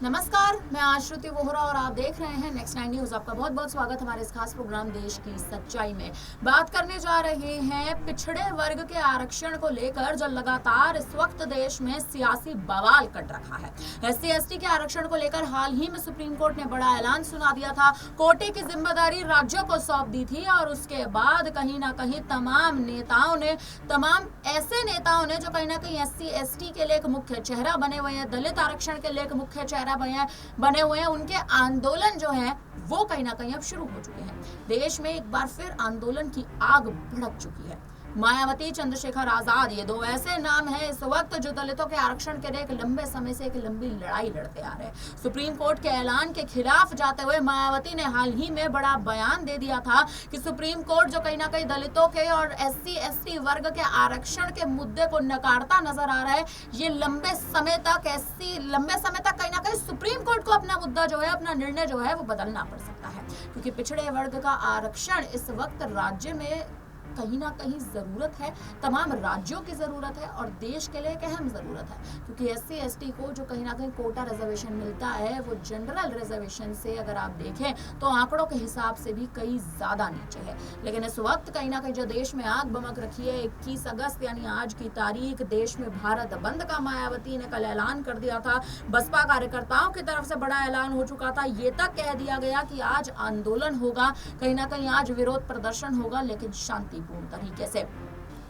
नमस्कार, मैं आश्रुति वोहरा और आप देख रहे हैं नेक्स्ट 9 न्यूज। आपका बहुत बहुत स्वागत हमारे इस खास प्रोग्राम देश की सच्चाई में। बात करने जा रहे हैं पिछड़े वर्ग के आरक्षण को लेकर जो लगातार इस वक्त देश में सियासी बवाल कट रखा है। SC/ST के आरक्षण को लेकर हाल ही में सुप्रीम कोर्ट ने बड़ा ऐलान सुना दिया था। कोटे की जिम्मेदारी राज्यों को सौंप दी थी और उसके बाद कहीं ना कहीं तमाम ऐसे नेताओं ने जो कहीं ना कहीं SC/ST के लिए एक मुख्य चेहरा बने हुए हैं, दलित आरक्षण के लिए एक मुख्य चेहरा बने हुए हैं, उनके आंदोलन जो है वो कहीं ना कहीं अब शुरू हो चुके हैं। देश में एक बार फिर आंदोलन की आग भड़क चुकी है। मायावती, चंद्रशेखर आजाद, ये दो ऐसे नाम हैं इस वक्त जो दलितों के आरक्षण के लिए एक लंबे समय से एक लंबी लड़ाई लड़ते आ रहे हैं। सुप्रीम कोर्ट के ऐलान के खिलाफ जाते हुए मायावती ने हाल ही में बड़ा बयान दे दिया था कि सुप्रीम कोर्ट जो कहीं ना कहीं दलितों के और SC/ST वर्ग के आरक्षण के मुद्दे को नकारता नजर आ रहा है। ये लंबे समय तक कहीं ना कहीं सुप्रीम कोर्ट को अपना मुद्दा जो है, अपना निर्णय जो है वो बदलना पड़ सकता है, क्योंकि पिछड़े वर्ग का आरक्षण इस वक्त राज्य में कहीं ना कहीं जरूरत है, तमाम राज्यों की जरूरत है और देश के लिए एक अहम जरूरत है, क्योंकि SC/ST को जो कहीं ना कहीं कोटा रिजर्वेशन मिलता है वो जनरल रिजर्वेशन से अगर आप देखें तो आंकड़ों के हिसाब से भी कई ज्यादा नीचे है। लेकिन इस वक्त कहीं ना कहीं जो देश में आग बमक रखी है, 21 अगस्त यानी आज की तारीख, देश में भारत बंद का मायावती ने कल ऐलान कर दिया था। बसपा कार्यकर्ताओं की तरफ से बड़ा ऐलान हो चुका था। ये तक कह दिया गया कि आज आंदोलन होगा, कहीं ना कहीं आज विरोध प्रदर्शन होगा, लेकिन शांतिपूर्ण तरीके से।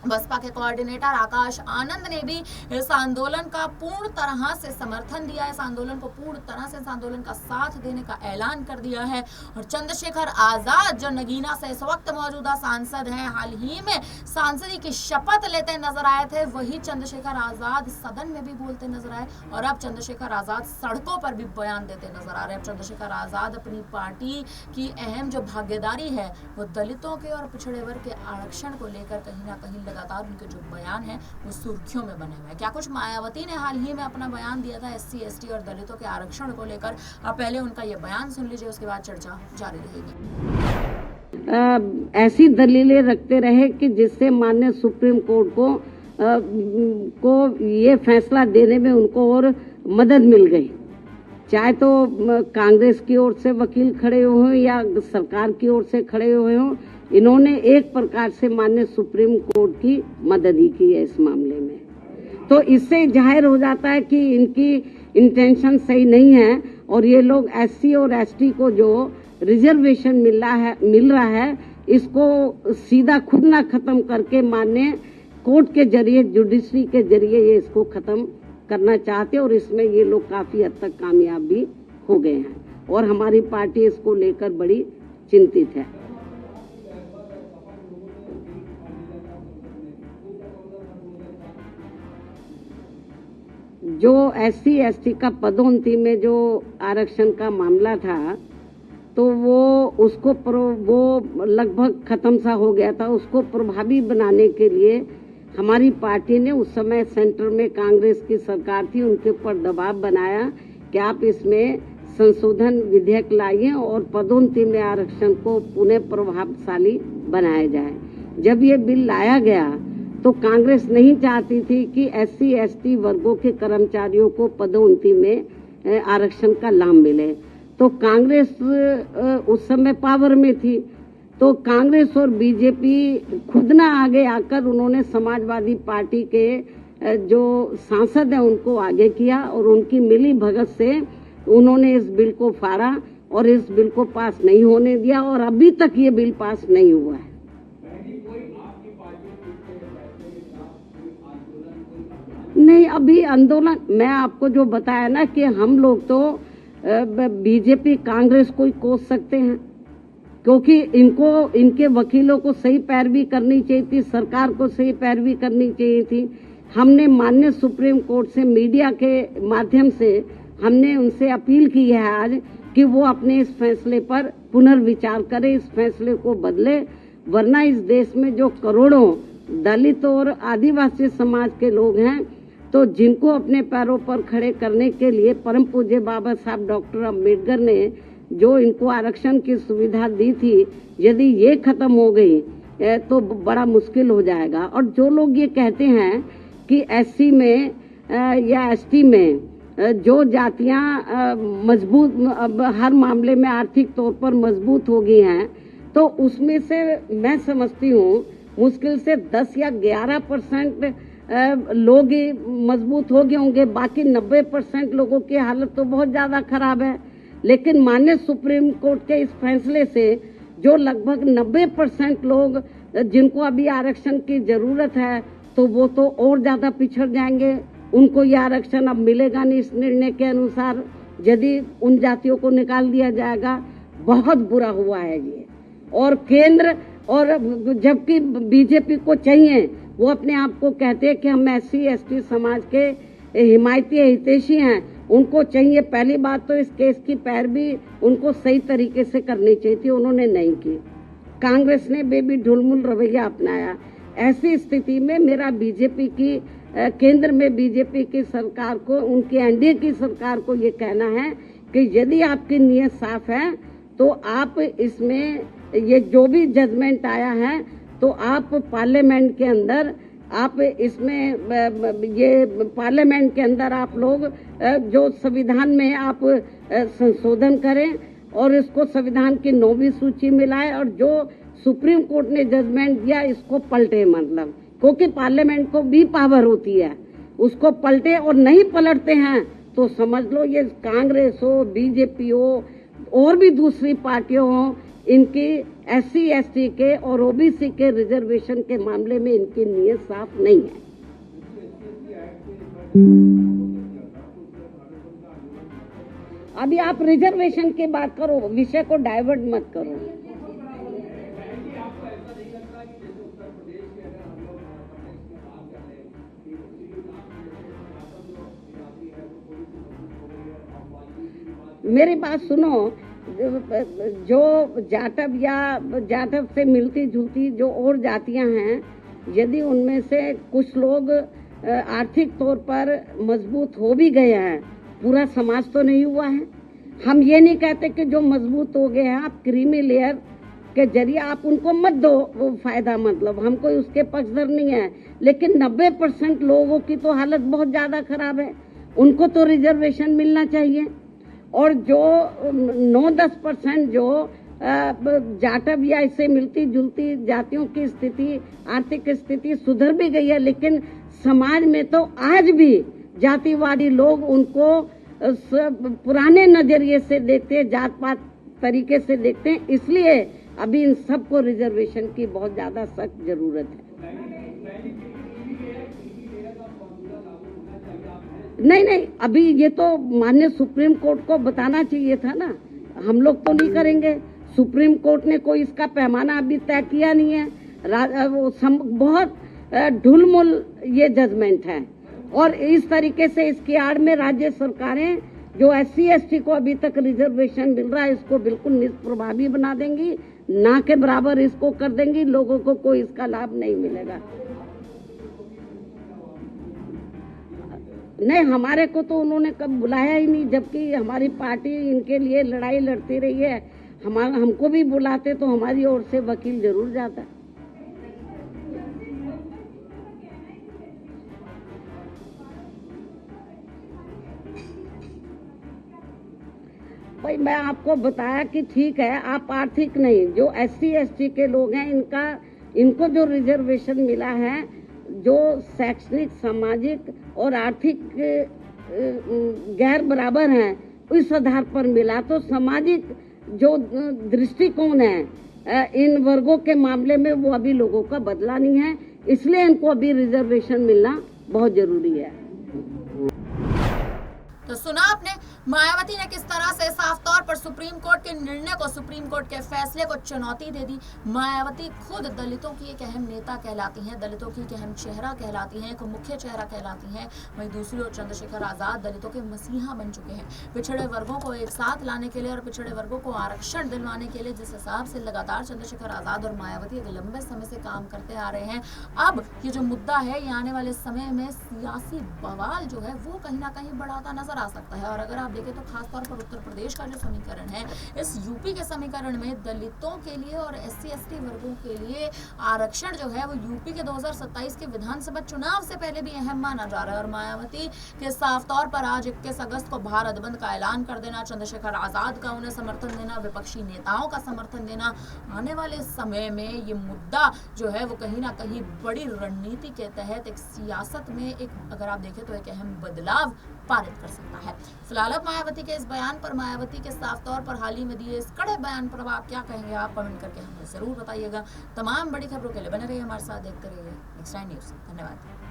बसपा के कोऑर्डिनेटर आकाश आनंद ने भी इस आंदोलन का पूर्ण तरह से समर्थन दिया है, इस आंदोलन को पूर्ण तरह से इस आंदोलन का साथ देने का ऐलान कर दिया है। और चंद्रशेखर आजाद जो नगीना से इस वक्त मौजूदा सांसद हैं, हाल ही में सांसदी की शपथ लेते नजर आए थे, वही चंद्रशेखर आजाद सदन में भी बोलते नजर आए और अब चंद्रशेखर आजाद सड़कों पर भी बयान देते नजर आ रहे हैं। चंद्रशेखर आजाद अपनी पार्टी की अहम जो भागीदारी है वो दलितों के और पिछड़े वर्ग के आरक्षण को लेकर कहीं ना कहीं लगातार उनके जो बयान है वो सुर्खियों में बने हुए हैं। क्या कुछ मायावती ने हाल ही में अपना बयान दिया था SC/ST और दलितों के आरक्षण को लेकर, आप पहले उनका ये बयान सुन लीजिए, उसके बाद चर्चा जारी रहेगी। ऐसी दलीलें रखते रहे कि जिससे माननीय सुप्रीम कोर्ट को ये फैसला देने में उनको और मदद मिल गई, चाहे तो कांग्रेस की ओर से वकील खड़े हुए या सरकार की ओर से खड़े हुए हों, इन्होंने एक प्रकार से माननीय सुप्रीम कोर्ट की मदद ही की है इस मामले में। तो इससे जाहिर हो जाता है कि इनकी इंटेंशन सही नहीं है और ये लोग SC और ST को जो रिजर्वेशन मिल रहा है इसको सीधा खुद ना खत्म करके माननीय कोर्ट के जरिए, जुडिशरी के जरिए ये इसको खत्म करना चाहते हैं और इसमें ये लोग काफी हद तक कामयाब भी हो गए हैं और हमारी पार्टी इसको लेकर बड़ी चिंतित है। जो SC/ST का पदोन्नति में जो आरक्षण का मामला था तो वो लगभग खत्म सा हो गया था। उसको प्रभावी बनाने के लिए हमारी पार्टी ने उस समय सेंटर में कांग्रेस की सरकार थी, उनके ऊपर दबाव बनाया कि आप इसमें संशोधन विधेयक लाइए और पदोन्नति में आरक्षण को पुनः प्रभावशाली बनाया जाए। जब ये बिल लाया गया तो कांग्रेस नहीं चाहती थी कि SC/ST वर्गों के कर्मचारियों को पदोन्नति में आरक्षण का लाभ मिले। तो कांग्रेस उस समय पावर में थी, तो कांग्रेस और बीजेपी खुद ना आगे आकर उन्होंने समाजवादी पार्टी के जो सांसद हैं उनको आगे किया और उनकी मिली भगत से उन्होंने इस बिल को फाड़ा और इस बिल को पास नहीं होने दिया और अभी तक ये बिल पास नहीं हुआ है। नहीं, अभी आंदोलन मैं आपको जो बताया ना कि हम लोग तो बीजेपी कांग्रेस को ही कोस सकते हैं, क्योंकि इनके वकीलों को सही पैरवी करनी चाहिए थी, सरकार को सही पैरवी करनी चाहिए थी। हमने माननीय सुप्रीम कोर्ट से मीडिया के माध्यम से हमने उनसे अपील की है आज कि वो अपने इस फैसले पर पुनर्विचार करें, इस फैसले को बदले, वरना इस देश में जो करोड़ों दलित और आदिवासी समाज के लोग हैं तो जिनको अपने पैरों पर खड़े करने के लिए परम पूज्य बाबा साहब डॉक्टर अम्बेडकर ने जो इनको आरक्षण की सुविधा दी थी, यदि ये खत्म हो गई तो बड़ा मुश्किल हो जाएगा। और जो लोग ये कहते हैं कि SC में या ST में जो जातियां मजबूत हर मामले में आर्थिक तौर पर मजबूत हो गई हैं, तो उसमें से मैं समझती हूँ मुश्किल से 10 या 11% लोग ही मजबूत हो गए होंगे। बाकी 90% लोगों की हालत तो बहुत ज्यादा खराब है। लेकिन माननीय सुप्रीम कोर्ट के इस फैसले से जो लगभग 90% लोग जिनको अभी आरक्षण की जरूरत है, तो वो तो और ज्यादा पिछड़ जाएंगे। उनको ये आरक्षण अब मिलेगा नहीं इस निर्णय के अनुसार। यदि उन जातियों को निकाल दिया जाएगा, बहुत बुरा हुआ है ये। और केंद्र, और जबकि बीजेपी को चाहिए, वो अपने आप को कहते हैं कि हम SC/ST समाज के हिमायती हितैषी हैं, उनको चाहिए पहली बात तो इस केस की पैरवी उनको सही तरीके से करनी चाहिए थी, उन्होंने नहीं की। कांग्रेस ने बेबी ढुलमुल रवैया अपनाया। ऐसी स्थिति में मेरा बीजेपी की केंद्र में बीजेपी की सरकार को, उनकी NDA की सरकार को ये कहना है कि यदि आपकी नीयत साफ है तो आप इसमें ये जो भी जजमेंट आया है, तो आप पार्लियामेंट के अंदर आप इसमें ये पार्लियामेंट के अंदर आप लोग जो संविधान में आप संशोधन करें और इसको संविधान की 9वीं सूची में लाए, और जो सुप्रीम कोर्ट ने जजमेंट दिया इसको पलटे। मतलब क्योंकि पार्लियामेंट को भी पावर होती है, उसको पलटे। और नहीं पलटते हैं तो समझ लो ये कांग्रेस हो, बीजेपी हो, और भी दूसरी पार्टियों हो, इनकी SC/ST के और OBC के रिजर्वेशन के मामले में इनकी नीयत साफ नहीं है। अभी आप रिजर्वेशन की बात करो, विषय को डाइवर्ट मत करो। मेरी बात सुनो, जो जाटव से मिलती जुलती जो और जातियां हैं, यदि उनमें से कुछ लोग आर्थिक तौर पर मजबूत हो भी गए हैं, पूरा समाज तो नहीं हुआ है। हम ये नहीं कहते कि जो मजबूत हो गए हैं आप क्रीमी लेयर के जरिए आप उनको मत दो वो फायदा, मतलब हम कोई उसके पक्षधर नहीं है। लेकिन 90% लोगों की तो हालत बहुत ज्यादा खराब है, उनको तो रिजर्वेशन मिलना चाहिए। और जो 9-10% जो जाटव या इससे मिलती जुलती जातियों की स्थिति, आर्थिक स्थिति सुधर भी गई है, लेकिन समाज में तो आज भी जातिवादी लोग उनको पुराने नजरिए से देखते हैं, जात पात तरीके से देखते हैं। इसलिए अभी इन सबको रिजर्वेशन की बहुत ज्यादा सख्त जरूरत है। नहीं, अभी ये तो माननीय सुप्रीम कोर्ट को बताना चाहिए था ना, हम लोग तो नहीं करेंगे। सुप्रीम कोर्ट ने कोई इसका पैमाना अभी तय किया नहीं है। बहुत ढुलमुल ये जजमेंट है, और इस तरीके से इसकी आड़ में राज्य सरकारें जो SC/ST को अभी तक रिजर्वेशन मिल रहा है इसको बिल्कुल निष्प्रभावी बना देंगी, ना के बराबर इसको कर देंगी, लोगों को कोई इसका लाभ नहीं मिलेगा। नहीं, हमारे को तो उन्होंने कब बुलाया ही नहीं, जबकि हमारी पार्टी इनके लिए लड़ाई लड़ती रही है। हमको भी बुलाते तो हमारी ओर से वकील जरूर जाता। भाई मैं आपको बताया कि ठीक है, आप आर्थिक नहीं, जो SC/ST के लोग हैं इनको जो रिजर्वेशन मिला है, जो शैक्षणिक, सामाजिक और आर्थिक गैर बराबर हैं, इस आधार पर मिला। तो सामाजिक जो दृष्टिकोण है इन वर्गों के मामले में वो अभी लोगों का बदला नहीं है, इसलिए इनको अभी रिजर्वेशन मिलना बहुत जरूरी है। तो सुना आपने मायावती ने किस तरह से साफ तौर पर सुप्रीम कोर्ट के निर्णय को, सुप्रीम कोर्ट के फैसले को चुनौती दे दी। मायावती खुद दलितों की एक अहम नेता कहलाती हैं, दलितों की एक अहम चेहरा कहलाती हैं, एक मुख्य चेहरा कहलाती हैं। वहीं दूसरी ओर चंद्रशेखर आजाद दलितों के मसीहा बन चुके हैं। पिछड़े वर्गों को एक साथ लाने के लिए और पिछड़े वर्गों को आरक्षण दिलवाने के लिए जिस हिसाब से लगातार चंद्रशेखर आजाद और मायावती एक लंबे समय से काम करते आ रहे हैं, अब ये जो मुद्दा है ये आने वाले समय में सियासी बवाल जो है वो कहीं ना कहीं बढ़ाता नजर आ सकता है। और अगर आप आप देखें तो खासतौर पर उत्तर प्रदेश का जो समीकरण है, इस यूपी के समीकरण में दलितों के लिए और SC/ST वर्गों के लिए आरक्षण जो है वो यूपी के 2027 के विधानसभा चुनाव से पहले भी अहम माना जा रहा है। और मायावती के साफ तौर पर आज 21 अगस्त को भारत बंद का ऐलान कर देना, चंद्रशेखर आजाद का उन्हें समर्थन देना, विपक्षी नेताओं का समर्थन देना, आने वाले समय में ये मुद्दा जो है वो कहीं ना कहीं बड़ी रणनीति के तहत एक सियासत में एक, अगर आप देखें तो एक अहम बदलाव पारित कर सकता है। फिलहाल अब मायावती के इस बयान पर, मायावती के साफ तौर पर हाल ही में दिए इस कड़े बयान पर आप क्या कहेंगे? आप कमेंट करके हमें जरूर बताइएगा। तमाम बड़ी खबरों के लिए बने रहिए हमारे साथ, देखते रहिए नेक्स्ट टाइम न्यूज़। धन्यवाद।